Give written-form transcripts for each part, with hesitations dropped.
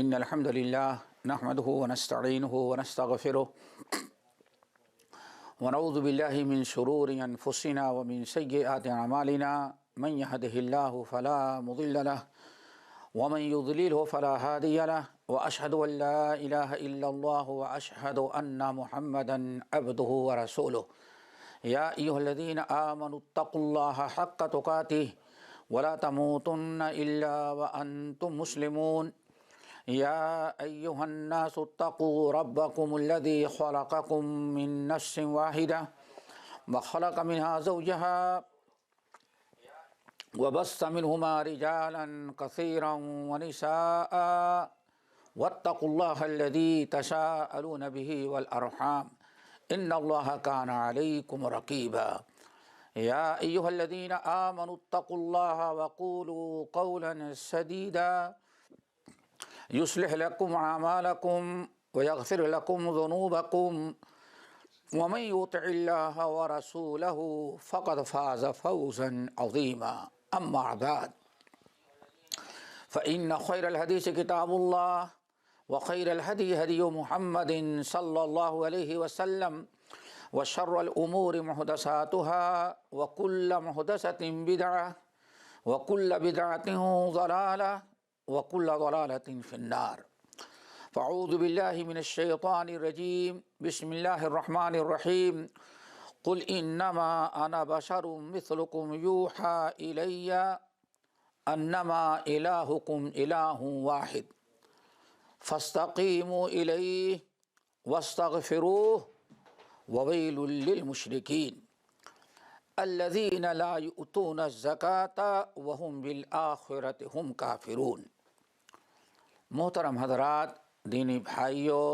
إن الحمد لله نحمده ونستعينه ونستغفره ونعوذ بالله من شرور أنفسنا ومن سيئات أعمالنا من يهده الله فلا مضل له ومن يضلله فلا هادي له وأشهد أن لا إله إلا الله وأشهد أن محمدا عبده ورسوله يا أيها الذين آمنوا اتقوا الله حق تقاته ولا تموتن إلا وأنتم مسلمون يا أيها الناس اتقوا ربكم الذي خلقكم من نفس واحدة وخلق منها زوجها وبث منهما رجالا كثيرا ونساء واتقوا الله الذي تساءلون به والأرحام إن الله كان عليكم رقيبا يا أيها الذين آمنوا اتقوا الله وقولوا قولا سديدا يصلح لكم أعمالكم ويغفر لكم ذنوبكم ومن يطع الله ورسوله فقد فاز فوزا عظيما أما بعد فإن خير الحديث كتاب الله وخير الهدي هدي محمد صلى الله عليه وسلم وشر الأمور محدثاتها وكل محدثة بدعة وكل بدعة ضلالة وكل ضلالة في النار فأعوذ بالله من الشيطان الرجيم بسم الله الرحمن الرحيم قل إنما أنا بشر مثلكم يوحى إلي أنما إلهكم إله واحد فاستقيموا إليه واستغفروه وويل للمشركين الذين لا يؤتون الزكاة وهم بالآخرة هم كافرون۔ محترم حضرات، دینی بھائیوں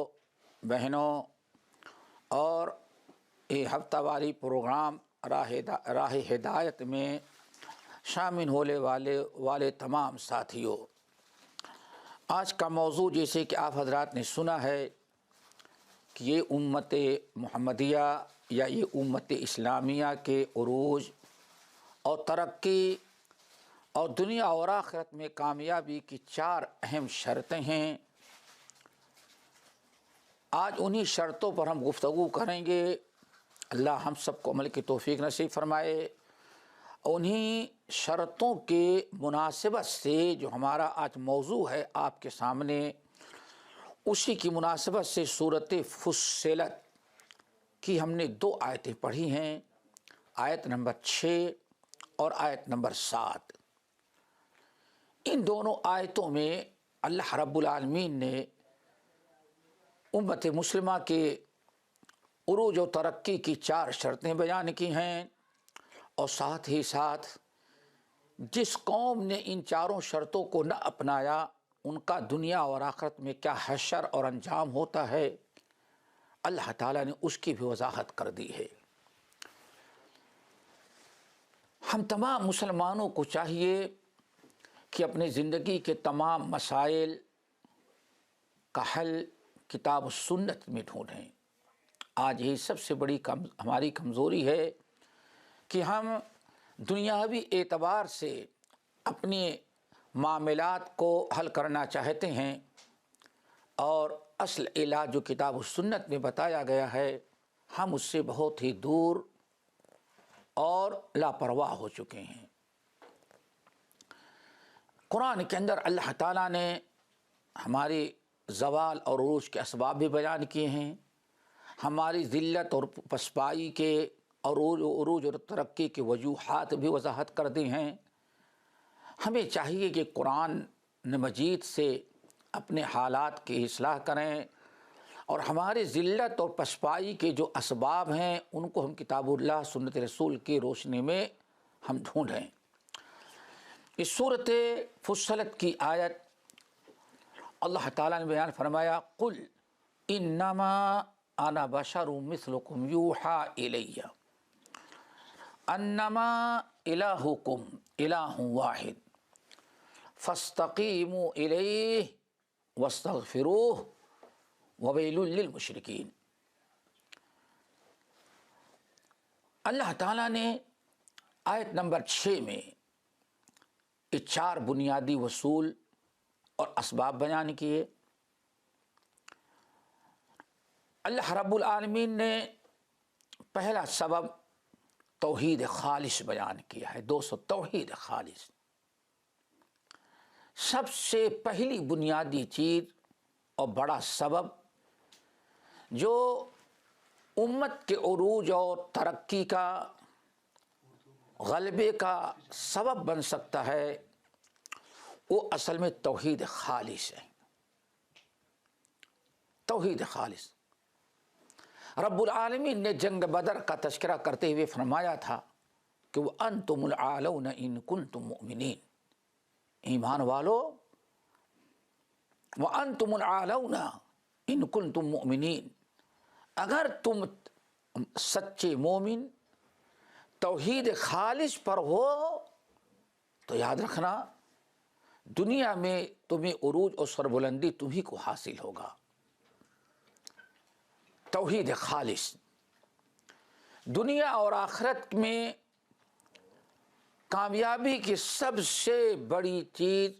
بہنوں، اور یہ ہفتہ واری پروگرام راہ ہدایت میں شامل ہونے والے تمام ساتھیوں، آج کا موضوع جیسے کہ آپ حضرات نے سنا ہے کہ یہ امت محمدیہ یا یہ امت اسلامیہ کے عروج اور ترقی اور دنیا اور آخرت میں کامیابی کی 4 اہم شرطیں ہیں۔ آج انہی شرطوں پر ہم گفتگو کریں گے۔ اللہ ہم سب کو عمل کی توفیق نصیب فرمائے۔ انہی شرطوں کے مناسبت سے جو ہمارا آج موضوع ہے آپ کے سامنے، اسی کی مناسبت سے سورۃ فصلت کی ہم نے 2 آیتیں پڑھی ہیں، آیت نمبر 6 اور آیت نمبر 7۔ ان دونوں آیتوں میں اللہ رب العالمین نے امت مسلمہ کے عروج و ترقی کی 4 شرطیں بیان کی ہیں، اور ساتھ ہی ساتھ جس قوم نے ان 4 شرطوں کو نہ اپنایا ان کا دنیا اور آخرت میں کیا حشر اور انجام ہوتا ہے، اللہ تعالیٰ نے اس کی بھی وضاحت کر دی ہے۔ ہم تمام مسلمانوں کو چاہیے کہ اپنی زندگی کے تمام مسائل کا حل کتاب و سنت میں ڈھونڈیں۔ آج یہ سب سے بڑی ہماری کمزوری ہے کہ ہم دنیاوی اعتبار سے اپنے معاملات کو حل کرنا چاہتے ہیں، اور اصل علاج جو کتاب و سنت میں بتایا گیا ہے ہم اس سے بہت ہی دور اور لاپرواہ ہو چکے ہیں۔ قرآن کے اندر اللہ تعالیٰ نے ہماری زوال اور عروج کے اسباب بھی بیان کیے ہیں، ہماری ذلت اور پسپائی کے عروج اور ترقی کے وجوہات بھی وضاحت کر دی ہیں۔ ہمیں چاہیے کہ قرآن مجید سے اپنے حالات کی اصلاح کریں، اور ہماری ذلت اور پسپائی کے جو اسباب ہیں ان کو ہم کتاب اللہ سنت رسول کی روشنی میں ہم ڈھونڈیں۔ اس سورۃ فصلت کی آیت اللہ تعالیٰ نے بیان فرمایا، قل انما انا بشر مثلکم یوحی الی انما الہکم الہ واحد فاستقیموا الیہ واستغفروہ وویل للمشرکین۔ اللہ تعالیٰ نے آیت نمبر 6 میں یہ 4 بنیادی اصول اور اسباب بیان کیے۔ اللہ رب العالمین نے پہلا سبب توحید خالص بیان کیا ہے۔ دوستو، توحید خالص سب سے پہلی بنیادی چیز اور بڑا سبب جو امت کے عروج اور ترقی کا، غلبے کا سبب بن سکتا ہے، وہ اصل میں توحید خالص ہے۔ توحید خالص۔ رب العالمین نے جنگ بدر کا تذکرہ کرتے ہوئے فرمایا تھا کہ وَأَنْتُمُ الْأَعْلَوْنَ إِن كُنتُم مُؤْمِنِينَ، ایمان والو، وَأَنْتُمُ الْأَعْلَوْنَ إِن كُنتُم مُؤْمِنِينَ، اگر تم سچے مومن توحید خالص پر ہو تو یاد رکھنا دنیا میں تمہیں عروج اور سربلندی تمہیں کو حاصل ہوگا۔ توحید خالص، دنیا اور آخرت میں کامیابی کی سب سے بڑی چیز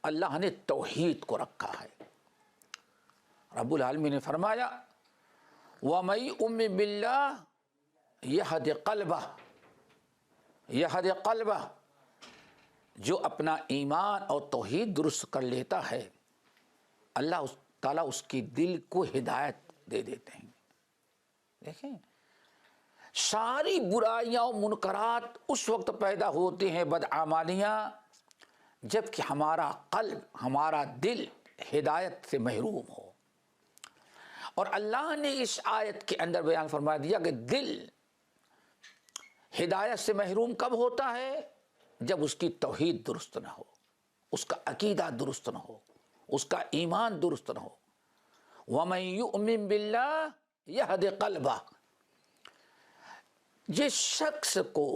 اللہ نے توحید کو رکھا ہے۔ رب العالمین نے فرمایا وَمَن يُؤْمِن بِاللَّهِ يَهْدِ قَلْبَهُ، يَهْدِ قَلْبَهُ، جو اپنا ایمان اور توحید درست کر لیتا ہے اللہ تعالیٰ اس کے دل کو ہدایت دے دیتے ہیں۔ دیکھیں، ساری برائیاں و منکرات اس وقت پیدا ہوتے ہیں، بدعمالیاں، جبکہ ہمارا قلب، ہمارا دل ہدایت سے محروم ہو۔ اور اللہ نے اس آیت کے اندر بیان فرما دیا کہ دل ہدایت سے محروم کب ہوتا ہے؟ جب اس کی توحید درست نہ ہو، اس کا عقیدہ درست نہ ہو، اس کا ایمان درست نہ ہو۔ وَمَن يُؤْمِن بِاللَّهِ يَهْدِ قَلْبَهُ، جس شخص کو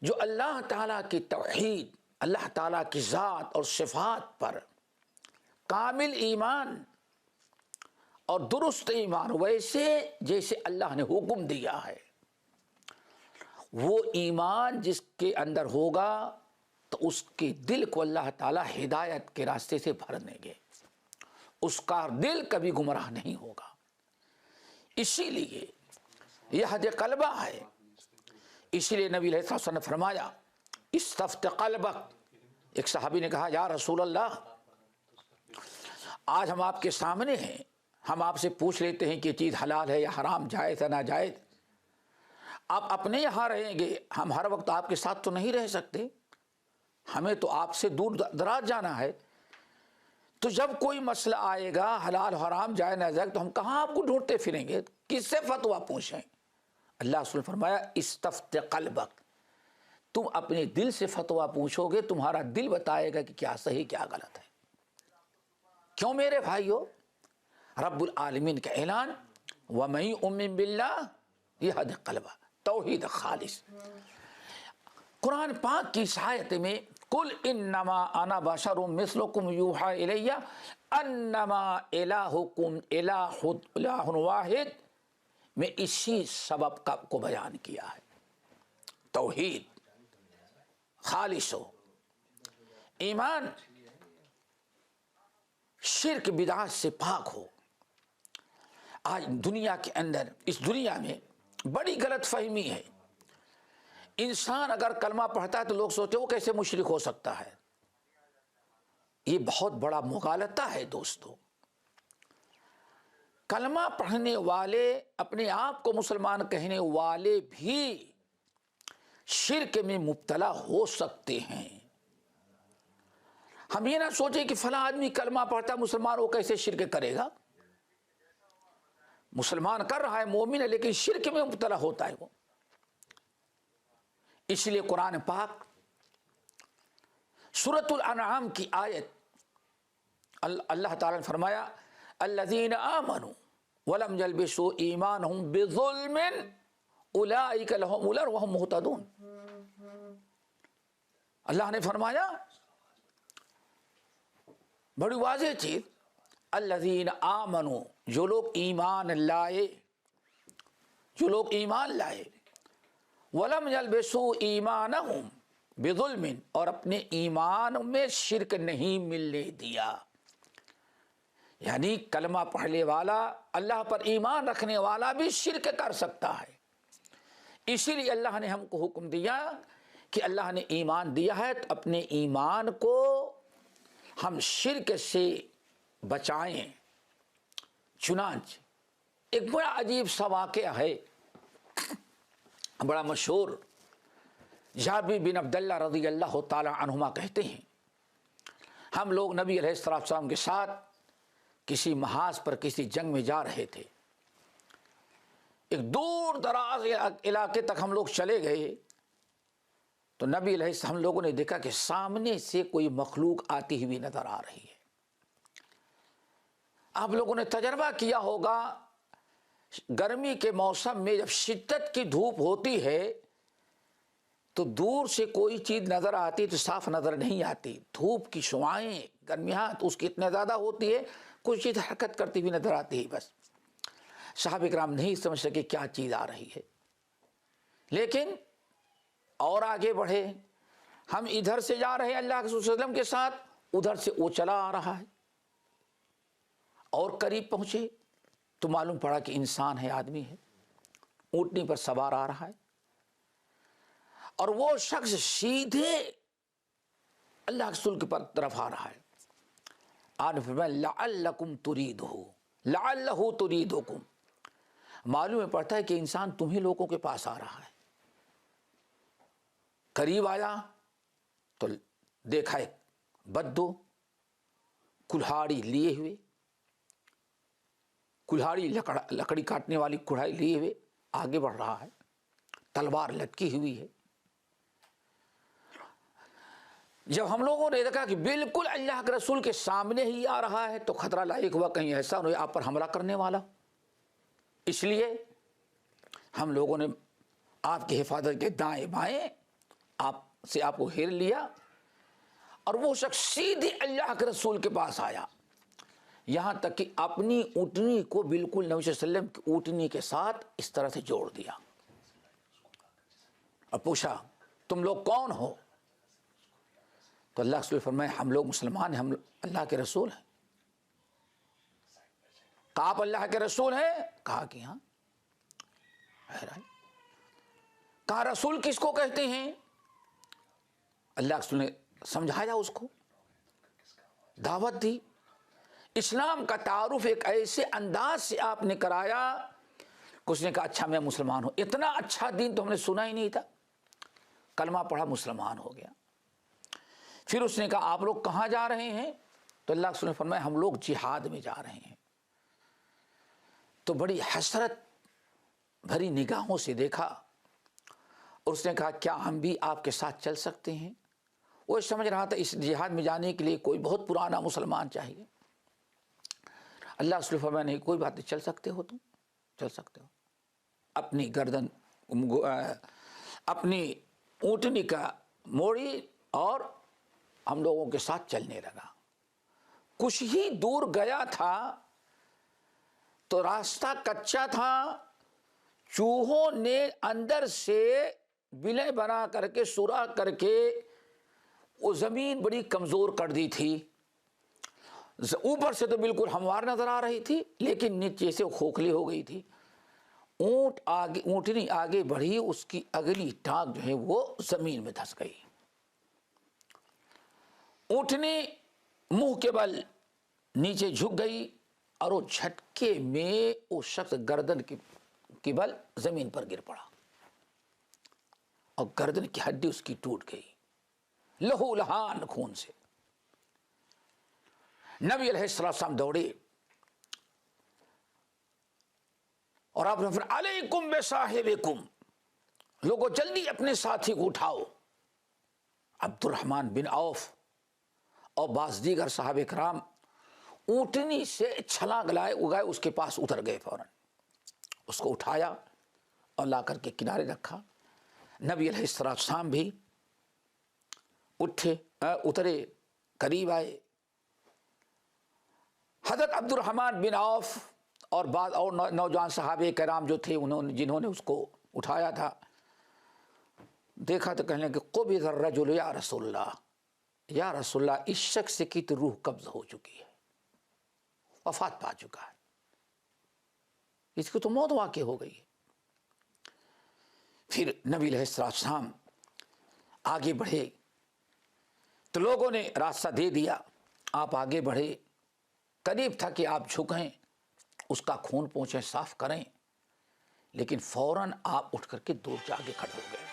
جو اللہ تعالیٰ کی توحید، اللہ تعالیٰ کی ذات اور صفات پر کامل ایمان اور درست ایمان، ویسے جیسے اللہ نے حکم دیا ہے، وہ ایمان جس کے اندر ہوگا تو اس کے دل کو اللہ تعالیٰ ہدایت کے راستے سے بھر دیں گے، اس کا دل کبھی گمراہ نہیں ہوگا۔ اسی لیے یہد قلبہ ہے، اسی لیے نبی علیہ السلام نے فرمایا استفت قلبک۔ ایک صحابی نے کہا یا رسول اللہ، آج ہم آپ کے سامنے ہیں، ہم آپ سے پوچھ لیتے ہیں کہ یہ چیز حلال ہے یا حرام، جائز ہے ناجائز، آپ اپنے یہاں رہیں گے، ہم ہر وقت آپ کے ساتھ تو نہیں رہ سکتے، ہمیں تو آپ سے دور دراز جانا ہے، تو جب کوئی مسئلہ آئے گا حلال حرام جائز ناجائز تو ہم کہاں آپ کو ڈھونڈتے پھریں گے، کس سے فتویٰ پوچھیں؟ اللہ رسول نے فرمایا استفت قلبک، تم اپنے دل سے فتویٰ پوچھو گے، تمہارا دل بتائے گا کہ کیا صحیح کیا غلط ہے۔ کیوں میرے بھائیو؟ رب العالمین کا اعلان وَمَن يُؤْمِن بِاللَّهِ يَهْدِ قَلْبَهُ، توحید خالص۔ قرآن پاک کی اس آیت میں قُلْ إِنَّمَا أَنَا بَشَرٌ مِثْلُكُمْ يُوحَىٰ إِلَيَّ أَنَّمَا إِلَٰهُكُمْ إِلَٰهٌ وَاحِدٌ میں اسی سبب کو بیان کیا ہے، توحید خالص ہو، ایمان شرک بدعات سے پاک ہو۔ آج دنیا کے اندر، اس دنیا میں بڑی غلط فہمی ہے، انسان اگر کلمہ پڑھتا ہے تو لوگ سوچتے وہ کیسے مشرک ہو سکتا ہے، یہ بہت بڑا مغالطہ ہے دوستو۔ کلمہ پڑھنے والے، اپنے آپ کو مسلمان کہنے والے بھی شرک میں مبتلا ہو سکتے ہیں۔ ہم یہ نہ سوچیں کہ فلاں آدمی کلمہ پڑھتا ہے مسلمان، وہ کیسے شرک کرے گا، مسلمان کر رہا ہے، مومن ہے، لیکن شرک میں مبتلا ہوتا ہے وہ۔ اس لیے قرآن پاک سورۃ الانعام کی آیت اللہ تعالیٰ نے فرمایا الذین آمنوا ولم یلبسوا ایمانہم بظلم اولئک لہم الامن وہم مہتدون۔ اللہ نے فرمایا بڑی واضح چیز، الذین آمنوا، جو لوگ ایمان لائے، جو لوگ ایمان لائے، ولم یلبسوا ایمانہم، بظلم، اور اپنے ایمان میں شرک نہیں ملنے دیا. یعنی کلمہ پڑھنے والا، اللہ پر ایمان رکھنے والا بھی شرک کر سکتا ہے. اسی لیے اللہ نے ہم کو حکم دیا کہ اللہ نے ایمان دیا ہے تو اپنے ایمان کو ہم شرک سے بچائیں. چنانچہ ایک بڑا عجیب سا واقعہ ہے، بڑا مشہور. جابر بن عبداللہ رضی اللہ تعالی عنہما کہتے ہیں، ہم لوگ نبی علیہ السلام کے ساتھ کسی محاذ پر کسی جنگ میں جا رہے تھے. ایک دور دراز علاقے تک ہم لوگ چلے گئے تو نبی علیہ السلام ہم لوگوں نے دیکھا کہ سامنے سے کوئی مخلوق آتی ہوئی نظر آ رہی ہے. آپ لوگوں نے تجربہ کیا ہوگا، گرمی کے موسم میں جب شدت کی دھوپ ہوتی ہے تو دور سے کوئی چیز نظر آتی تو صاف نظر نہیں آتی. دھوپ کی شعاعیں گرمیاں تو اس کی اتنے زیادہ ہوتی ہے، کوئی چیز حرکت کرتی ہوئی نظر آتی ہے. بس صحابہ کرام نہیں سمجھ سکے کیا چیز آ رہی ہے، لیکن اور آگے بڑھے. ہم ادھر سے جا رہے ہیں اللہ کے رسول صلی اللہ علیہ وسلم کے ساتھ، ادھر سے وہ چلا آ رہا ہے. اور قریب پہنچے تو معلوم پڑا کہ انسان ہے، آدمی ہے، اونٹنی پر سوار آ رہا ہے. اور وہ شخص سیدھے اللہ کے رسول کی طرف آ رہا ہے. آپ نے فرمایا لعلکم تریدہ، لعلہ تریدکم. معلوم پڑتا ہے کہ انسان تمہیں لوگوں کے پاس آ رہا ہے. قریب آیا تو دیکھا ایک بدو کلہاڑی لیے ہوئے، کلہاڑی لکڑی کاٹنے والی کڑھائی لیے ہوئے آگے بڑھ رہا ہے، تلوار لٹکی ہوئی ہے. جب ہم لوگوں نے دیکھا کہ بالکل اللہ کے رسول کے سامنے ہی آ رہا ہے تو خطرہ لاحق ہوا کہیں ایسا نہیں آپ پر حملہ کرنے والا. اس لیے ہم لوگوں نے آپ کی حفاظت کے دائیں بائیں آپ کو گھیر لیا، اور وہ شخص سیدھے اللہ کے رسول کے پاس آیا، یہاں تک کہ اپنی اونٹنی کو بالکل نبی صلی اللہ علیہ وسلم کی اونٹنی کے ساتھ اس طرح سے جوڑ دیا. اور پوچھا تم لوگ کون ہو؟ تو اللہ کے رسول فرمایا ہم لوگ مسلمان ہیں، ہم اللہ کے رسول ہیں. کہا آپ اللہ کے رسول ہیں؟ کہا کہ ہاں. کہا رسول کس کو کہتے ہیں؟ اللہ کے رسول نے سمجھایا، اس کو دعوت دی. اسلام کا تعارف ایک ایسے انداز سے آپ نے کرایا کہ اس نے کہا اچھا میں مسلمان ہوں. اتنا اچھا دین تو ہم نے سنا ہی نہیں تھا. کلمہ پڑھا، مسلمان ہو گیا. پھر اس نے کہا آپ لوگ کہاں جا رہے ہیں؟ تو اللہ کے رسول نے فرمایا ہم لوگ جہاد میں جا رہے ہیں. تو بڑی حسرت بھری نگاہوں سے دیکھا اور اس نے کہا کیا ہم بھی آپ کے ساتھ چل سکتے ہیں؟ وہ سمجھ رہا تھا اس جہاد میں جانے کے لیے کوئی بہت پرانا مسلمان چاہیے. اللہ رسول فرمایا نہیں کوئی بات نہیں، چل سکتے ہو، تم چل سکتے ہو. اپنی گردن اپنی اونٹنی کا موڑی اور ہم لوگوں کے ساتھ چلنے لگا. کچھ ہی دور گیا تھا تو راستہ کچا تھا، چوہوں نے اندر سے بلیں بنا کر کے سوراخ کر کے وہ زمین بڑی کمزور کر دی تھی. اوپر سے تو بالکل ہموار نظر آ رہی تھی لیکن نیچے سے کھوکھلی ہو گئی تھی. اونٹنی آگے بڑھی، اس کی اگلی ٹانگ جو ہے وہ زمین میں دھس گئی. اونٹنی منہ کے بل نیچے جھک گئی اور وہ جھٹکے میں وہ شخص گردن کی بل زمین پر گر پڑا اور گردن کی ہڈی اس کی ٹوٹ گئی، لہو لہان خون سے. نبی علیہ السلام دوڑے اور آپ نے فرمایا علیکم بصاحبکم، لوگوں جلدی اپنے ساتھی کو اٹھاؤ. عبد الرحمن بن عوف اور بعض دیگر صحابہ کرام اونٹنی سے چھلانگ لائے اگائے اس کے پاس اتر گئے. فوراً اس کو اٹھایا اور لا کر کے کنارے رکھا. نبی علیہ السلام بھی اترے، قریب آئے. حضرت عبد الرحمن بن عوف اور بعض اور نوجوان صحابہ کرام جو تھے جنہوں نے اس کو اٹھایا تھا، دیکھا تو کہنے کہ قبض الرجل یا رسول اللہ، یا رسول اللہ اس شخص کی تو روح قبض ہو چکی ہے، وفات پا چکا ہے، اس کی تو موت واقع ہو گئی ہے۔ پھر نبی علیہ السلام آگے بڑھے تو لوگوں نے راستہ دے دیا، آپ آگے بڑھے، قریب تھا کہ آپ جھکیں، اس کا خون پوچھیں، صاف کریں، لیکن فوراً آپ اٹھ کر کے دور جا کے کھڑے ہو گئے،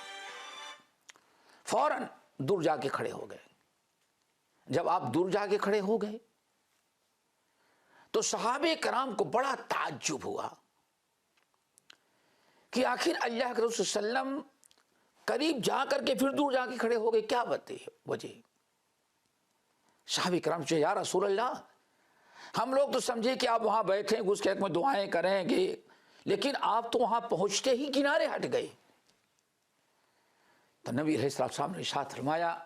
فوراً دور جا کے کھڑے ہو گئے۔ جب آپ دور جا کے کھڑے ہو گئے تو صحابہ کرام کو بڑا تعجب ہوا کہ آخر اللہ کے رسول صلی اللہ علیہ وسلم قریب جا کر کے پھر دور جا کے کھڑے ہو گئے، کیا وجہ؟ صحابہ کرام سے یا رسول اللہ ہم لوگ تو سمجھے کہ آپ وہاں بیٹھیں گے، اس کے حق میں دعائیں کریں گے، لیکن آپ تو وہاں پہنچتے ہی کنارے ہٹ گئے۔ تو نبی علیہ السلام نے ارشاد فرمایا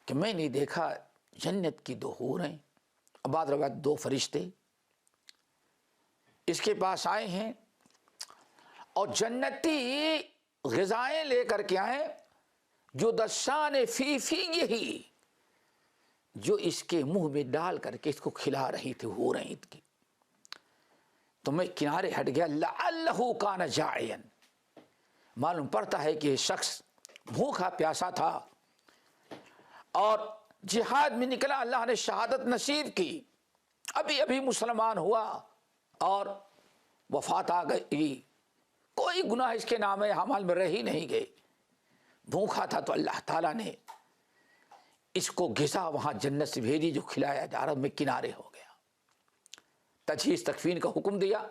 کہ میں نے دیکھا جنت کی دو حوریں، بعض روایت دو فرشتے اس کے پاس آئے ہیں اور جنتی غذائیں لے کر کے آئے، جو دشان فی یہی، جو اس کے منہ میں ڈال کر کے اس کو کھلا رہی تھی حوریں عید کی۔ تو میں کنارے ہٹ گیا، لعلہ کان جاعیا، معلوم پڑتا ہے کہ یہ شخص بھوکا پیاسا تھا اور جہاد میں نکلا، اللہ نے شہادت نصیب کی، ابھی ابھی مسلمان ہوا اور وفات آ گئی، کوئی گناہ اس کے نام اعمال میں رہ ہی نہیں گئے، بھوکا تھا تو اللہ تعالیٰ نے اس کو غذا وہاں جنت سے بھیجی جو کھلایا جا رہا، میں کنارے ہو گیا، تجہیز تکفین کا حکم دیا۔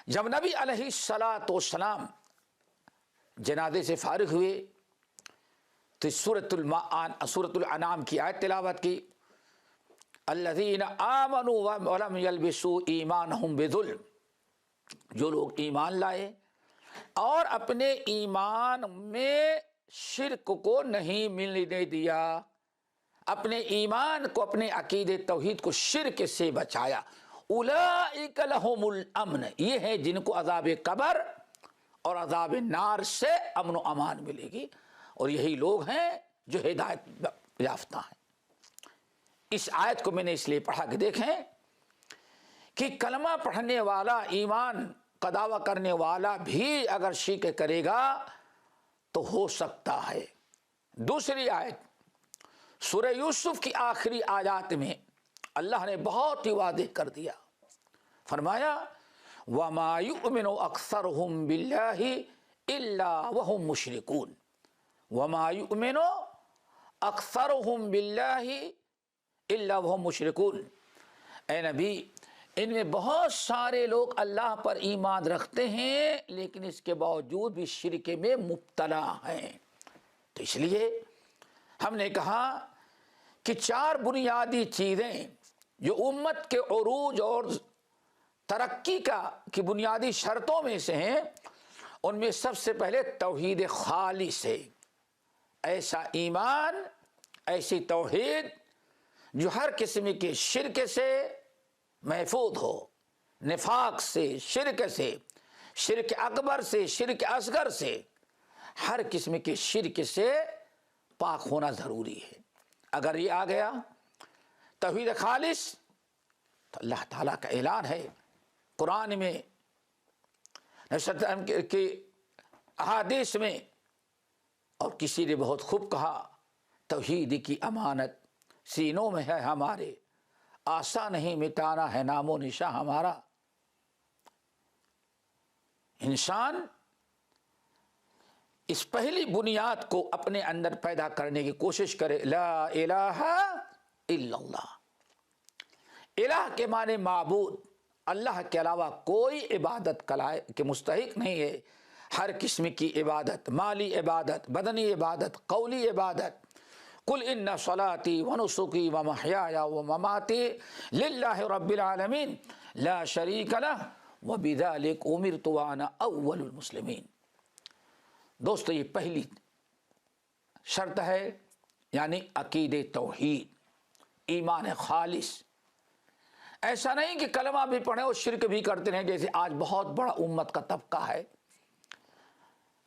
جب نبی علیہ السلام جنازے سے فارغ ہوئے تو سورۃ الانعام کی آیت تلاوت کی، الذین آمنوا ولم یلبسوا ایمانہم بظلم، جو لوگ ایمان لائے اور اپنے ایمان میں شرک کو نہیں ملنے دیا، اپنے ایمان کو، اپنے عقیدے توحید کو شرک سے بچایا، اولئک لہم الامن، یہ ہیں جن کو عذاب قبر اور عذاب نار سے امن و امان ملے گی، اور یہی لوگ ہیں جو ہدایت یافتہ ہیں۔ اس آیت کو میں نے اس لیے پڑھا کہ دیکھیں کہ کلمہ پڑھنے والا، ایمان کا دعویٰ کرنے والا بھی اگر شرک کرے گا تو ہو سکتا ہے۔ دوسری آیت سورہ یوسف کی آخری آیات میں اللہ نے بہت ہی واضح کر دیا، فرمایا وَمَا يُؤْمِنُ أَكْثَرُهُمْ بِاللَّهِ إِلَّا وَهُمْ مُشْرِكُونَ، وَمَا يُؤْمِنُ أَكْثَرُهُمْ بِاللَّهِ إِلَّا وَهُمْ مُشْرِكُونَ، اے نبی ان میں بہت سارے لوگ اللہ پر ایمان رکھتے ہیں لیکن اس کے باوجود بھی شرک میں مبتلا ہیں۔ تو اس لیے ہم نے کہا کہ چار بنیادی چیزیں جو امت کے عروج اور ترقی کی بنیادی شرطوں میں سے ہیں، ان میں سب سے پہلے توحید خالص ہے، ایسا ایمان، ایسی توحید جو ہر قسم کے شرک سے محفوظ ہو، نفاق سے، شرک اکبر سے، شرک اصغر سے، ہر قسم کے شرک سے پاک ہونا ضروری ہے۔ اگر یہ آ گیا توحید خالص تو اللہ تعالیٰ کا اعلان ہے قرآن میں، نبی کے احادیث میں، اور کسی نے بہت خوب کہا توحید کی امانت سینوں میں ہے ہمارے، آسا نہیں مٹانا ہے نام و نشاں ہمارا۔ انسان اس پہلی بنیاد کو اپنے اندر پیدا کرنے کی کوشش کرے، لا الہ الا اللہ۔ الہ کے معنی معبود، اللہ کے علاوہ کوئی عبادت کے مستحق نہیں ہے۔ ہر قسم کی عبادت، مالی عبادت، بدنی عبادت، قولی عبادت، قل ان صلاتی ونسکی ومحیای ومماتی للہ رب العالمین لا شریک لہ وبذلک امرت وانا اول المسلمین۔ دوستو یہ پہلی شرط ہے، یعنی عقید توحید، ایمان خالص۔ ایسا نہیں کہ کلمہ بھی پڑھیں اور شرک بھی کرتے رہیں، جیسے آج بہت بڑا امت کا طبقہ ہے،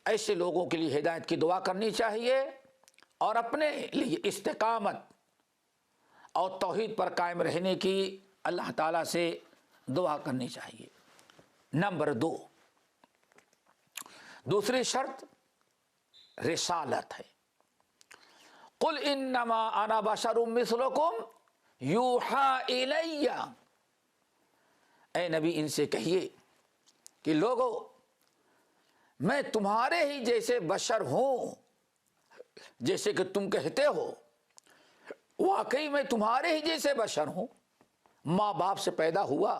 ایسے لوگوں کے لیے ہدایت کی دعا کرنی چاہیے اور اپنے لیے استقامت اور توحید پر قائم رہنے کی اللہ تعالیٰ سے دعا کرنی چاہیے۔ نمبر 2، دوسری شرط رسالت ہے۔ قل انما انا بشر مثلکم یوحی الی، اے نبی ان سے کہیے کہ لوگو میں تمہارے ہی جیسے بشر ہوں، جیسے کہ تم کہتے ہو، واقعی میں تمہارے ہی جیسے بشر ہوں۔ ماں باپ سے پیدا ہوا،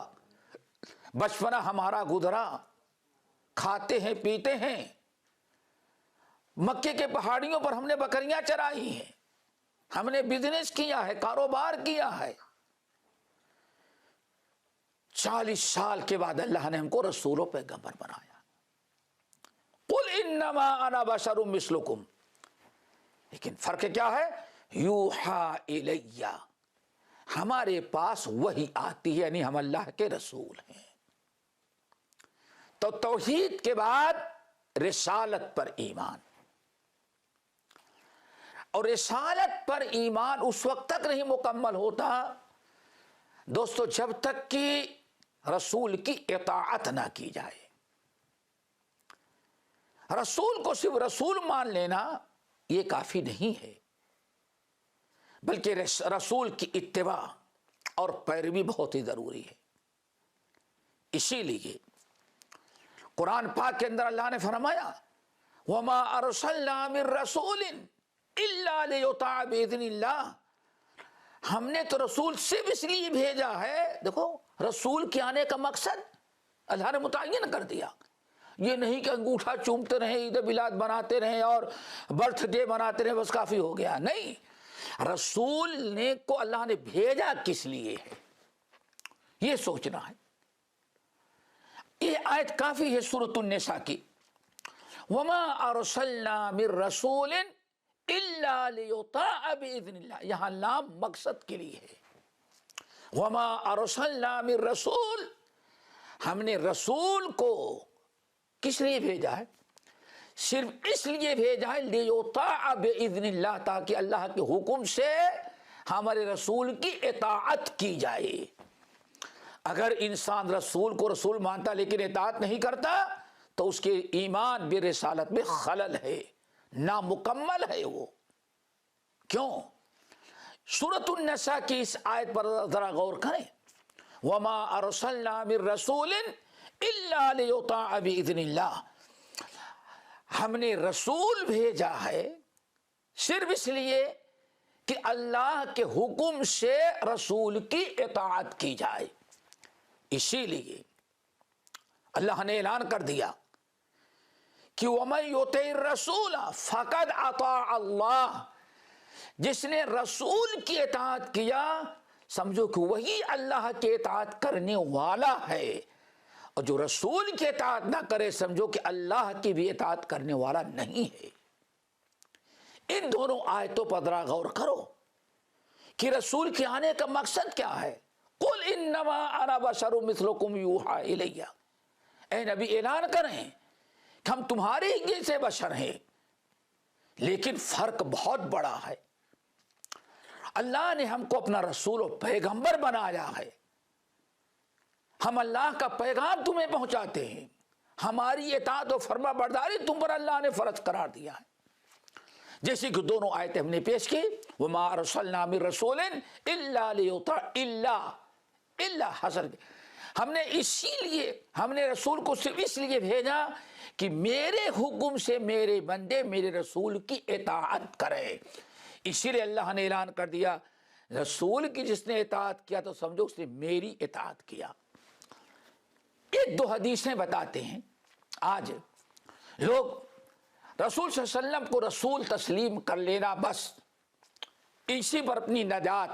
بچپنا ہمارا گزرا، کھاتے ہیں پیتے ہیں، مکے کے پہاڑیوں پر ہم نے بکریاں چرائی ہیں، ہم نے بزنس کیا ہے، کاروبار کیا ہے۔ 40 سال کے بعد اللہ نے ہم کو رسول و پیغمبر بنایا۔ قل انما انا بشر مثلکم، لیکن فرق کیا ہے؟ یوحی الی، ہمارے پاس وحی آتی ہے، یعنی ہم اللہ کے رسول ہیں۔ تو توحید کے بعد رسالت پر ایمان، اور رسالت پر ایمان اس وقت تک نہیں مکمل ہوتا دوستو جب تک کہ رسول کی اطاعت نہ کی جائے۔ رسول کو صرف رسول مان لینا یہ کافی نہیں ہے، بلکہ رسول کی اتباع اور پیروی بہت ہی ضروری ہے۔ اسی لیے قرآن پاک کے اندر اللہ نے فرمایا وَمَا أَرْسَلْنَا مِن رَّسُولٍ إِلَّا لِيُطَاعَ بِإِذْنِ اللَّهِ، ہم نے تو رسول صرف اس لیے بھیجا ہے، دیکھو رسول کے آنے کا مقصد اللہ نے متعین کر دیا، یہ نہیں کہ انگوٹھا چومتے رہیں، عید میلاد بناتے رہیں اور برتھ ڈے مناتے رہیں بس کافی ہو گیا، نہیں، رسول نے کو اللہ نے بھیجا کس لیے ہے یہ سوچنا ہے۔ یہ آیت کافی ہے سورۃ النساء کی، وَمَا أَرْسَلْنَا مِن رَّسُولٍ إِلَّا لِيُطَاعَ بِإِذْنِ اللَّهِ، یہاں لام مقصد کے لیے ہے۔ وَمَا أَرْسَلْنَا مِن رَّسُولٍ، ہم نے رسول کو کس لیے بھیجا ہے؟ صرف اس لیے بھیجا ہے لِيُطَاعَ بِإِذْنِ اللَّهِ، تاکہ اللہ کے حکم سے ہمارے رسول کی اطاعت کی جائے۔ اگر انسان رسول کو رسول مانتا لیکن اطاعت نہیں کرتا تو اس کے ایمان بے رسالت میں خلل ہے، نامکمل ہے وہ۔ کیوں؟ سورۃ النساء کی اس آیت پر ذرا غور کریں، وَمَا أَرْسَلْنَا مِن رَّسُولٍ إِلَّا لِيُطَاعَ بِإِذْنِ اللَّهِ، ہم نے رسول بھیجا ہے صرف اس لیے کہ اللہ کے حکم سے رسول کی اطاعت کی جائے۔ اسی لیے اللہ نے اعلان کر دیا کہ وَمَن يُطِعِ الرَّسُولَ فَقَدْ أَطَاعَ اللَّهَ، جس نے رسول کی اطاعت کیا سمجھو کہ وہی اللہ کی اطاعت کرنے والا ہے، اور جو رسول کی اطاعت نہ کرے سمجھو کہ اللہ کی بھی اطاعت کرنے والا نہیں ہے۔ ان دونوں آیتوں پر ذرا غور کرو کہ رسول کے آنے کا مقصد کیا ہے۔ قل انما انا بشر مثلکم یوحی الی، اے نبی اعلان کریں کہ ہم تمہارے ہی جیسے بشر ہیں، لیکن فرق بہت بڑا ہے۔ اللہ نے ہم کو اپنا رسول و پیغمبر بنایا ہے، ہم اللہ کا پیغام تمہیں پہنچاتے ہیں، ہماری اطاعت و فرما برداری تم پر اللہ نے فرض قرار دیا ہے۔ جیسے کہ دونوں آیتیں ہم نے پیش کی، وَمَا أَرْسَلْنَا مِن رَّسُولٍ إِلَّا لِيُطَاعَ اللہ حسر، ہم نے اسی لیے ہم نے رسول کو صرف اس لیے بھیجا کہ میرے حکم سے میرے بندے میرے رسول کی اطاعت کریں۔ اسی لیے اللہ نے اعلان کر دیا رسول کی جس نے اطاعت کیا تو سمجھو اس نے میری اطاعت کیا۔ ایک دو حدیثیں بتاتے ہیں، آج لوگ رسول صلی اللہ علیہ وسلم کو رسول تسلیم کر لینا بس اسی پر اپنی نجات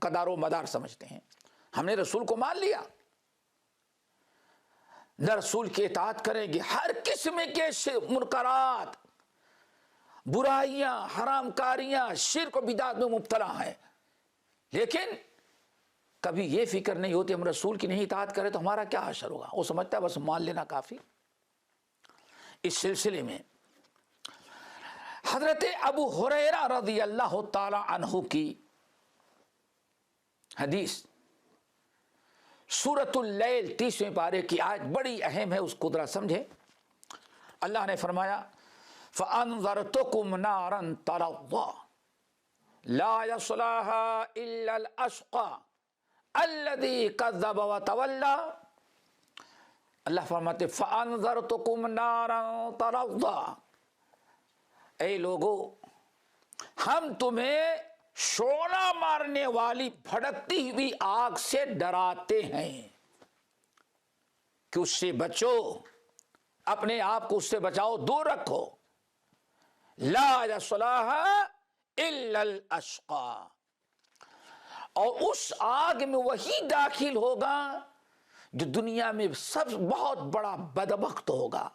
کا دار و مدار سمجھتے ہیں۔ ہم نے رسول کو مان لیا، نہ رسول کی اطاعت کریں گے، ہر قسم کے منکرات، برائیاں، حرام کاریاں، شرک و بدعت میں مبتلا ہیں، لیکن کبھی یہ فکر نہیں ہوتی ہم رسول کی نہیں اطاعت کریں تو ہمارا کیا حشر ہوگا، وہ سمجھتا ہے بس مان لینا کافی۔ اس سلسلے میں حضرت ابو ہریرہ رضی اللہ تعالی عنہ کی حدیث سورۃ اللیل 30ویں پارے کی آیت بڑی اہم ہے، اس کو ذرا سمجھے۔ اللہ نے فرمایا فَأَنذَرْتُكُمْ نَارًا تَلَظَّىٰ لَا يَصْلَاهَا إِلَّا الْأَشْقَىٰ الَّذِي كَذَّبَ وَتَوَلَّىٰ۔ اللہ فرماتے فَأَنذَرْتُكُمْ نَارًا تَلَظَّىٰ، اے لوگو ہم تمہیں شعلہ مارنے والی بھڑکتی ہوئی آگ سے ڈراتے ہیں کہ اس سے بچو، اپنے آپ کو اس سے بچاؤ، دور رکھو۔ لا يصلاها الا الاشقى، اور اس آگ میں وہی داخل ہوگا جو دنیا میں سب بہت بڑا بدبخت ہوگا۔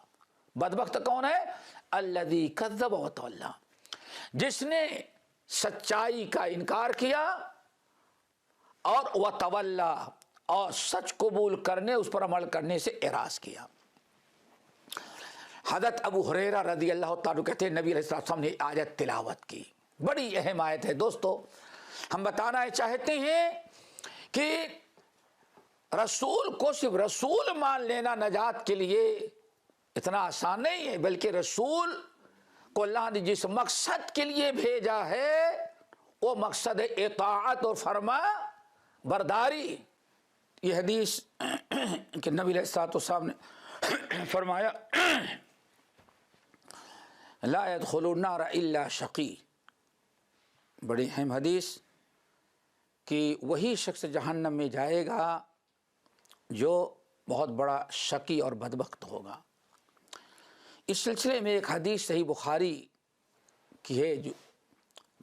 بدبخت کون ہے؟ الذی کذب وتولی، جس نے سچائی کا انکار کیا اور وتولی، اور سچ قبول کرنے، اس پر عمل کرنے سے اعراض کیا۔ حضرت ابو ہریرہ رضی اللہ تعالیٰ کہتے ہیں نبی علیہ السلام نے آیت تلاوت کی، بڑی اہم آیت ہے دوستو۔ ہم بتانا چاہتے ہیں کہ رسول کو صرف رسول مان لینا نجات کے لیے اتنا آسان نہیں ہے، بلکہ رسول کو اللہ نے جس مقصد کے لیے بھیجا ہے وہ مقصد ہے اطاعت اور فرما برداری۔ یہ حدیث کہ نبی علیہ السلام نے فرمایا لا يدخل النار الا شقی، بڑی اہم حدیث، کہ وہی شخص جہنم میں جائے گا جو بہت بڑا شقی اور بدبخت ہوگا۔ اس سلسلے میں ایک حدیث صحیح بخاری کی ہے جو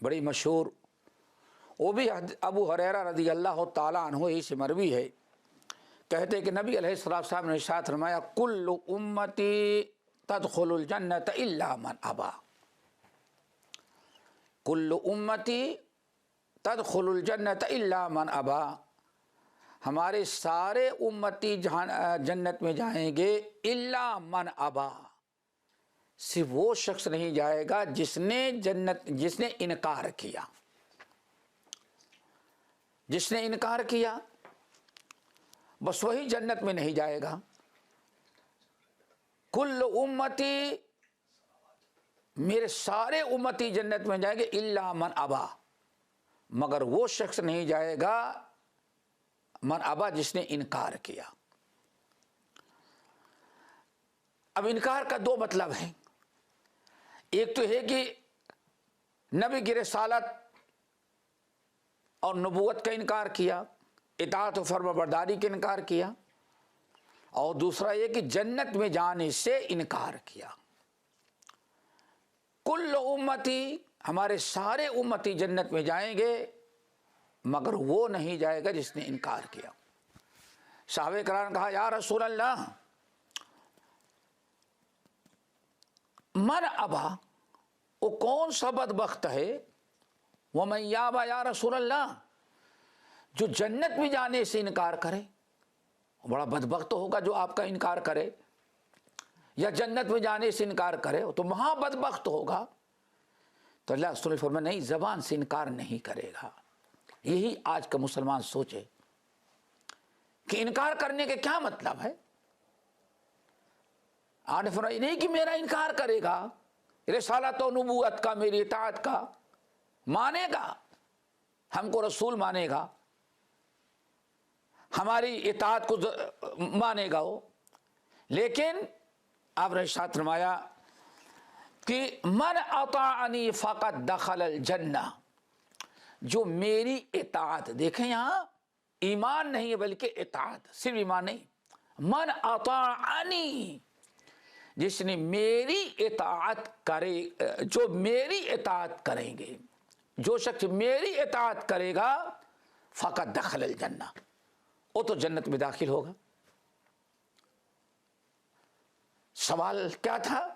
بڑی مشہور، وہ بھی ابو ہریرہ رضی اللہ تعالیٰ عنہ ہی سے مروی ہے۔ کہتے ہیں کہ نبی علیہ السلام نے ارشاد فرمایا کل امتی تدخل الجنت الا من ابا، کل امتی تدخل الجنت الا من ابا، ہمارے سارے امتی جنت میں جائیں گے الا من ابا، صرف وہ شخص نہیں جائے گا جس نے انکار کیا، جس نے انکار کیا بس وہی جنت میں نہیں جائے گا۔ کل امتی، میرے سارے امتی جنت میں جائیں گے الا من ابا، مگر وہ شخص نہیں جائے گا من ابا جس نے انکار کیا۔ اب انکار کا دو مطلب ہے، ایک تو ہے کہ نبی کی رسالت اور نبوت کا انکار کیا، اطاعت و فرما برداری کا انکار کیا، اور دوسرا یہ کہ جنت میں جانے سے انکار کیا۔ کل امتی، ہمارے سارے امتی جنت میں جائیں گے مگر وہ نہیں جائے گا جس نے انکار کیا۔ صحابہ کرام نے کہا یا رسول اللہ من ابا، وہ کون سا بدبخت ہے؟ ومن یابا یا رسول اللہ، جو جنت میں جانے سے انکار کرے، بڑا بدبخت ہوگا جو آپ کا انکار کرے یا جنت میں جانے سے انکار کرے، تو مہا بدبخت ہوگا۔ تو اللہ رسول نے فرمایا نہیں، زبان سے انکار نہیں کرے گا۔ یہی آج کا مسلمان سوچے کہ انکار کرنے کے کیا مطلب ہے۔ آپ نے فرمایا نہیں کہ میرا انکار کرے گا، رسالت و نبوت کا، میری اطاعت کا مانے گا، ہم کو رسول مانے گا، ہماری اطاعت کو مانے گا وہ، لیکن آپ نے ارشاد فرمایا کہ من اطاعنی فقد دخل الجنہ، جو میری اطاعت، دیکھیں یہاں ایمان نہیں ہے بلکہ اطاعت، صرف ایمان نہیں، من اطاعنی، جس نے میری اطاعت کرے، جو میری اطاعت کریں گے، جو شخص میری اطاعت کرے گا فقد دخل الجنہ، وہ تو جنت میں داخل ہوگا۔ سوال کیا تھا؟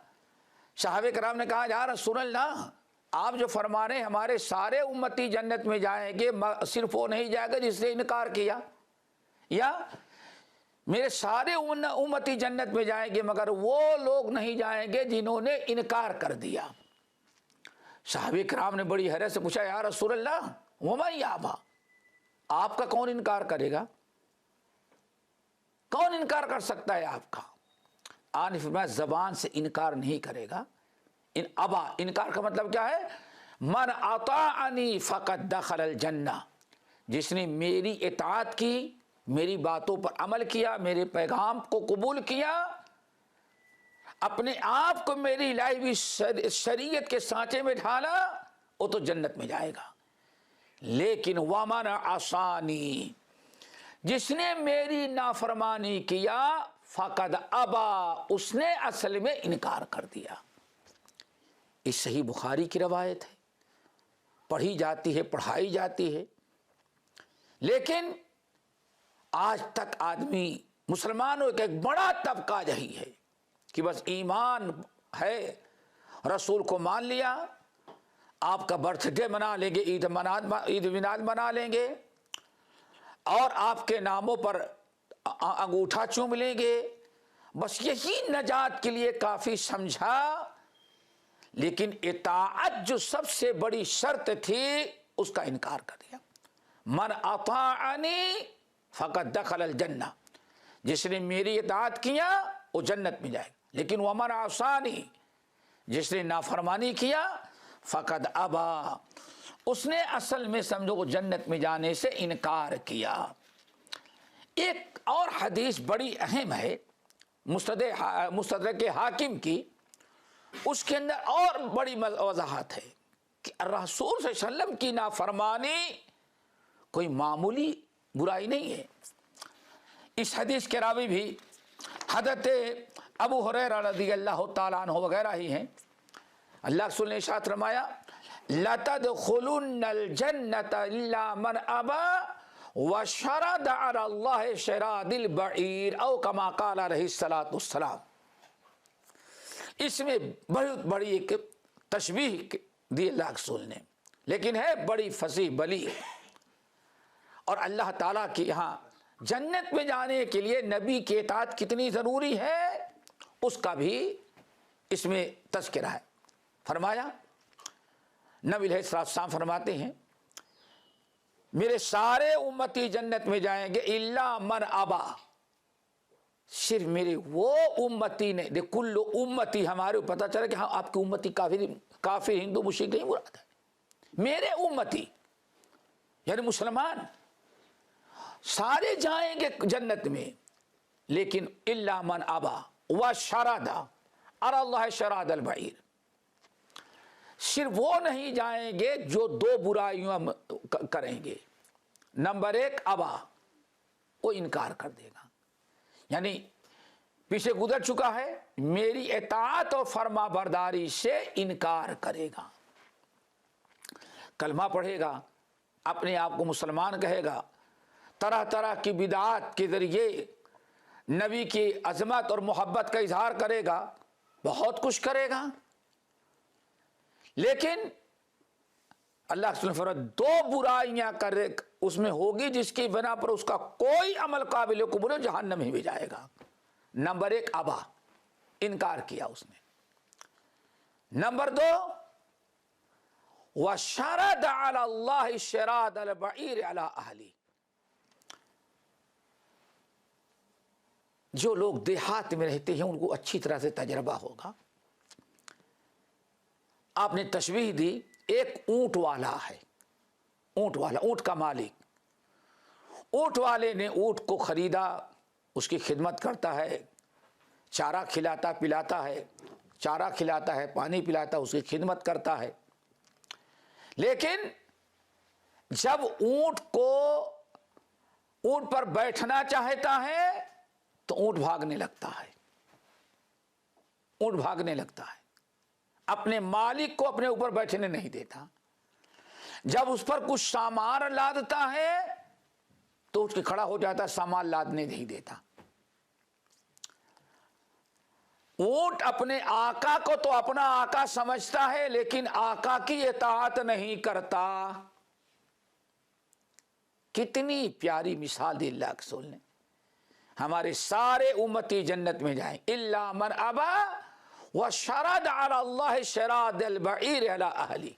صحابہ کرام نے کہا یا رسول اللہ آپ جو فرما رہے ہیں ہمارے سارے امتی جنت میں جائیں گے، صرف وہ نہیں جائے گا جس نے انکار کیا، یا میرے سارے امتی جنت میں جائیں گے مگر وہ لوگ نہیں جائیں گے جنہوں نے انکار کر دیا۔ صحابہ کرام نے بڑی حیرت سے پوچھا یا رسول اللہ وما یابا، آپ کا کون انکار کرے گا؟ کون انکار کر سکتا ہے آپ کا؟ آپ نے فرمایا زبان سے انکار نہیں کرے گا۔ ابا، انکار کا مطلب کیا ہے؟ من اطاعنی فقد دخل الجنہ، جس نے میری اطاعت کی، میری باتوں پر عمل کیا، میرے پیغام کو قبول کیا، اپنے آپ کو میری لائی ہوئی شریعت کے سانچے میں ڈھالا، وہ تو جنت میں جائے گا۔ لیکن ومن عصانی، جس نے میری نافرمانی کیا، فقد ابا، اس نے اصل میں انکار کر دیا۔ یہ صحیح بخاری کی روایت ہے، پڑھی جاتی ہے، پڑھائی جاتی ہے، لیکن آج تک آدمی، مسلمانوں کا ایک بڑا طبقہ یہی ہے کہ بس ایمان ہے، رسول کو مان لیا، آپ کا برتھ ڈے منا لیں گے، عید میلاد منا لیں گے، اور آپ کے ناموں پر انگوٹھا چوم لیں گے، بس یہی نجات کے لیے کافی سمجھا۔ لیکن اطاعت جو سب سے بڑی شرط تھی اس کا انکار کر دیا۔ من اطاعنی فقد دخل الجنہ، جس نے میری اطاعت کیا وہ جنت میں جائے گا۔ لیکن ومن عصانی، جس نے نافرمانی کیا، فقد ابا، اس نے اصل میں سمجھو وہ جنت میں جانے سے انکار کیا۔ ایک اور حدیث بڑی اہم ہے مستدرک حاکم کی، اس کے اندر اور بڑی وضاحت ہے کہ رسول صلی اللہ علیہ وسلم کی نافرمانی کوئی معمولی برائی نہیں ہے۔ اس حدیث کے راوی بھی حضرت ابو ہریرہ رضی اللہ تعالیٰ عنہ وغیرہ ہی ہیں۔ اللہ رسول نے ارشاد فرمایا لَتَدْخُلُنَّ الْجَنَّةَ إِلَّا مَنْ أَبَى وَشَرَدَ عَلَى اللَّهِ شَرَادِ الْبَعِيرِ او کما قال علیہ الصلوۃ والسلام۔ اس میں بہت بڑی ایک تشبیہ دی اللہ رسول نے، لیکن ہے بڑی فصیح بلی ہے۔ اور اللہ تعالیٰ کے یہاں جنت میں جانے کے لیے نبی کی اطاعت کتنی ضروری ہے اس کا بھی اس میں تذکرہ ہے۔ فرمایا نبی علیہ السلام فرماتے ہیں میرے سارے امتی جنت میں جائیں گے الا من ابا، صرف میرے وہ امتی نے، کل امتی، ہمارے پتہ چلا کہ ہاں آپ کی امتی کافر ہندو مشرک نہیں مراد ہے، میرے امتی یعنی مسلمان سارے جائیں گے جنت میں، لیکن الا من ابا وشرد علی اللہ شراد البعیر، صرف وہ نہیں جائیں گے جو دو برائیاں کریں گے۔ نمبر ایک ابا، وہ انکار کر دے گا، یعنی پیچھے گزر چکا ہے، میری اطاعت اور فرما برداری سے انکار کرے گا، کلمہ پڑھے گا، اپنے آپ کو مسلمان کہے گا، طرح طرح کی بدعات کے ذریعے نبی کی عظمت اور محبت کا اظہار کرے گا، بہت کچھ کرے گا، لیکن اللہ کے رسول نے دو برائیاں کرے اس میں ہوگی جس کی بنا پر اس کا کوئی عمل قابل قبول نہیں، جہنم ہی میں جائے گا۔ نمبر ایک ابا، انکار کیا اس نے۔ نمبر دو وشرد علی اللہ شراد البعیر علی اہلی، جو لوگ دیہات میں رہتے ہیں ان کو اچھی طرح سے تجربہ ہوگا۔ آپ نے تشبیہ دی، ایک اونٹ والا ہے، اونٹ والا، اونٹ کا مالک، اونٹ والے نے اونٹ کو خریدا، اس کی خدمت کرتا ہے، چارہ کھلاتا پلاتا ہے، چارہ کھلاتا ہے، پانی پلاتا ہے، اس کی خدمت کرتا ہے، لیکن جب اونٹ پر بیٹھنا چاہتا ہے تو اونٹ بھاگنے لگتا ہے، اونٹ بھاگنے لگتا ہے، اپنے مالک کو اپنے اوپر بیٹھنے نہیں دیتا۔ جب اس پر کچھ سامان لادتا ہے تو اٹھ کے کھڑا ہو جاتا ہے، سامان لادنے نہیں دیتا۔ اونٹ اپنے آقا کو تو اپنا آقا سمجھتا ہے لیکن آقا کی اطاعت نہیں کرتا۔ کتنی پیاری مثال دی اللہ کے رسول نے۔ ہمارے سارے امتی جنت میں جائیں، الا من ابا وشرد علی اللہ شراد البعیر علی اہلی.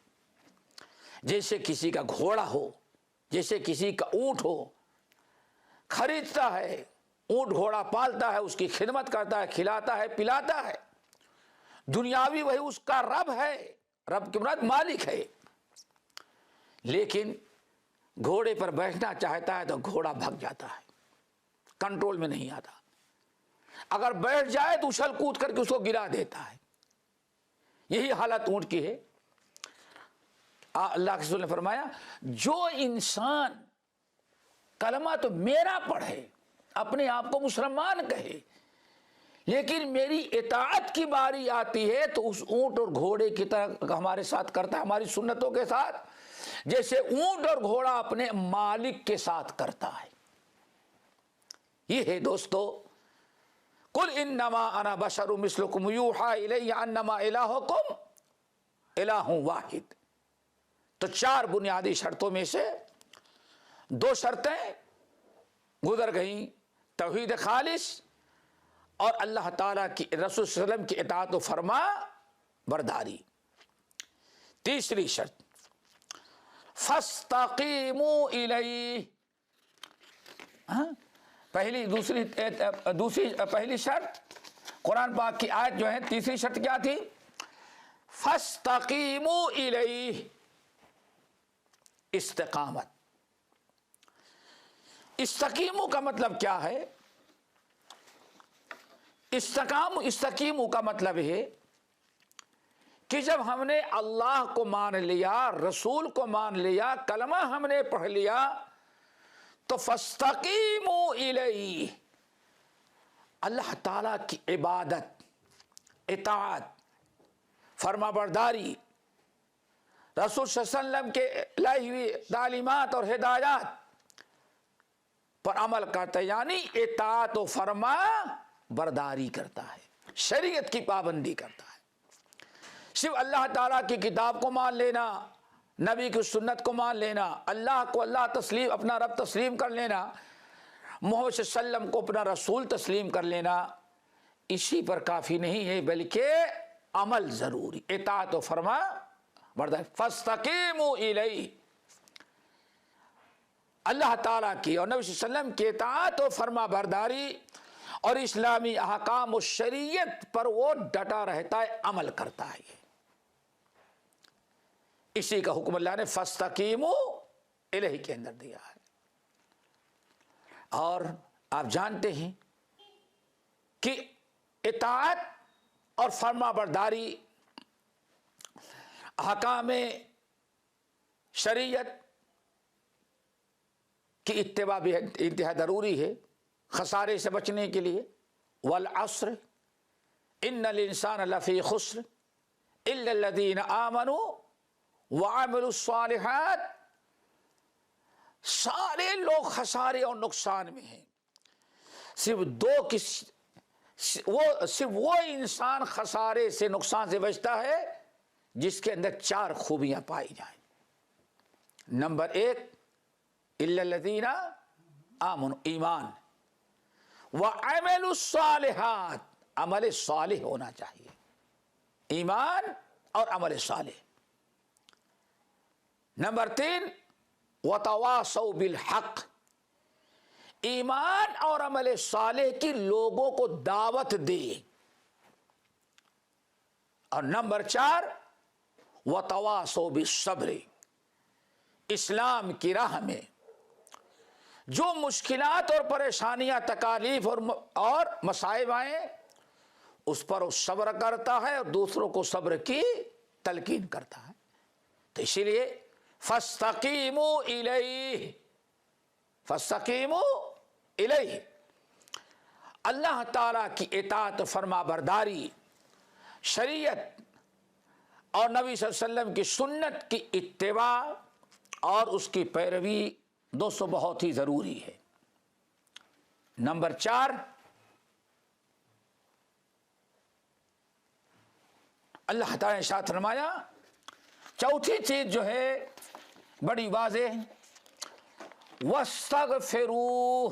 جیسے کسی کا گھوڑا ہو، جیسے کسی کا اونٹ ہو، خریدتا ہے، اونٹ گھوڑا پالتا ہے، اس کی خدمت کرتا ہے، کھلاتا ہے، پلاتا ہے، دنیاوی وہی اس کا رب ہے، رب کی مراد مالک ہے، لیکن گھوڑے پر بیٹھنا چاہتا ہے تو گھوڑا بھگ جاتا ہے، کنٹرول میں نہیں آتا، اگر بیٹھ جائے تو اچھل کود کر کے اس کو گرا دیتا ہے. یہی حالت اونٹ کی ہے. اللہ کے رسول نے فرمایا جو انسان کلمہ تو میرا پڑھے، اپنے آپ کو مسلمان کہے، لیکن میری اطاعت کی باری آتی ہے تو اس اونٹ اور گھوڑے کی طرح ہمارے ساتھ کرتا ہے، ہماری سنتوں کے ساتھ، جیسے اونٹ اور گھوڑا اپنے مالک کے ساتھ کرتا ہے. یہ ہے دوستو، قل انما انا بشر مثلکم یوحی الی انما الہکم الہ واحد. تو 4 بنیادی شرطوں میں سے 2 شرطیں گزر گئیں، توحید خالص اور اللہ تعالیٰ کی رسول صلی اللہ علیہ وسلم کی اطاعت و فرما برداری. تیسری شرط فاستقیموا الیہ. پہلی شرط قرآن پاک کی آیت جو ہے، تیسری شرط کیا تھی؟ فاستقیموا الیہ، استقامت. استقیموا کا مطلب کیا ہے؟ استقیموا کا مطلب ہے کہ جب ہم نے اللہ کو مان لیا، رسول کو مان لیا، کلمہ ہم نے پڑھ لیا، تو فاستقیموا الیہ، اللہ تعالیٰ کی عبادت، اطاعت، فرما برداری، رسول صلی اللہ علیہ وسلم کے لائی ہوئی تعلیمات اور ہدایات پر عمل کرتا ہے، یعنی اطاعت و فرما برداری کرتا ہے، شریعت کی پابندی کرتا ہے. صرف اللہ تعالیٰ کی کتاب کو مان لینا، نبی کی سنت کو مان لینا، اللہ کو اللہ تسلیم، اپنا رب تسلیم کر لینا، محمد صلی اللہ علیہ وسلم کو اپنا رسول تسلیم کر لینا، اسی پر کافی نہیں ہے، بلکہ عمل ضروری، اطاعت و فرما برداری. فاستقیموا الیہ، اللہ تعالیٰ کی اور نبی صلی اللہ علیہ وسلم کی اطاعت و فرما برداری اور اسلامی احکام و شریعت پر وہ ڈٹا رہتا ہے، عمل کرتا ہے. اسی کا حکم اللہ نے فاستقیموا الیہ کے اندر دیا ہے. اور آپ جانتے ہیں کہ اطاعت اور فرما برداری احکام شریعت کی اتباع بھی انتہا ضروری ہے خسارے سے بچنے کے لیے. والعصر ان الانسان لفی خسر الا الذین آمنوا وعملوا الصالحات. سارے لوگ خسارے اور نقصان میں ہیں، صرف وہ انسان خسارے سے، نقصان سے بچتا ہے جس کے اندر 4 خوبیاں پائی جائیں. نمبر 1 الا الذین آمنوا، ایمان، وعملوا الصالحات، عمل صالح ہونا چاہیے، ایمان اور عمل صالح. نمبر 3 وتواصوا بالحق، ایمان اور عمل صالح کی لوگوں کو دعوت دے. اور نمبر 4 وتواصوا بالصبر، اسلام کی راہ میں جو مشکلات اور پریشانیاں، تکالیف اور مصائب آئیں، اس پر وہ صبر کرتا ہے اور دوسروں کو صبر کی تلقین کرتا ہے. تو اسی لیے فاستقیموا الیہ، فاستقیموا الیہ، اللہ تعالیٰ کی اطاعت فرما برداری، شریعت اور نبی صلی اللہ علیہ وسلم کی سنت کی اتباع اور اس کی پیروی دوستو بہت ہی ضروری ہے. نمبر 4 اللہ تعالیٰ نے ارشاد فرمایا، چوتھی چیز جو ہے بڑی واضح، وَاسْتَغْفِرُوا،